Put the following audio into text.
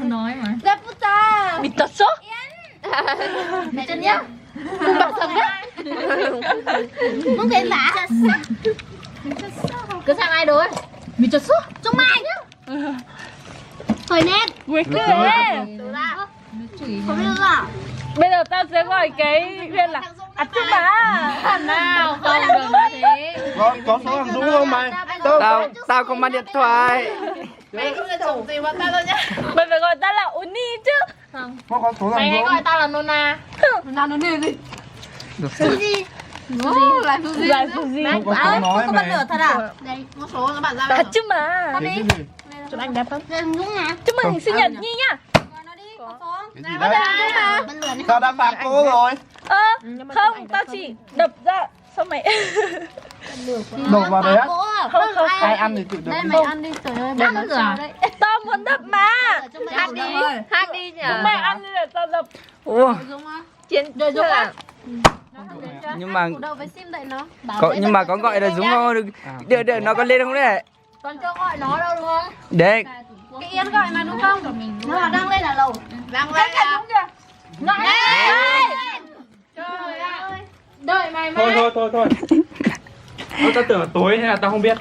nói mà. Raputa. 미쳤어? Mẹ chân nhá. Đừng bảo thật đấy. Muốn cái lạ. Cứ sang ai đối. 미쳤어? Trong mai nhá. Thời nét. 왜 그래? Từ ra. chửi Không biết à? Bây giờ tao sẽ gọi cái Huyên là Achuma. nào không được thế. Có số thằng Dũng không mày? Tao không mang điện thoại. Mày không được chồng gì bọn tao đâu nhá. Mày phải gọi tao là Uni chứ. Có số Mày thằng hãy Dũng. gọi tao là Nona. Nào nó đi gì? Được. Lại Fuji. Lại Fuji. Không có số nói Có mày. bật lửa thật à? Đây, có số các bạn ra đây. Achuma. Cái gì? Chụp anh đẹp không? Đây Dũng nè. Chúc mừng sinh nhật Nhi nhá. Gọi nó đi, có số. Cái gì đấy? Bật lửa này. Tao đã phạt cô rồi. Không, tao chỉ đập ra. Sao mày? Đổ vào đấy á. Không, không. Ai ăn thì tự đập Đây đi. mày ăn đi, trời ơi, mày nói sao đấy. Tao muốn đập mà. Hát đi. Hát đi nhở. Mày ăn đi là tao đập. Ủa, Chiến Rồi Dũng á. nhưng mà Đâu với sim đậy nó. nhưng mà có gọi là Dũng không? Được, nó có lên không đấy? Còn chưa gọi nó đâu đúng không? Đấy. Cái Yên gọi mà đúng không? Nó là đang lên là lầu. Đang lên à? Gọi lên. Trời ơi. Đợi mày Thôi. Tao tưởng là tối hay là tao không biết.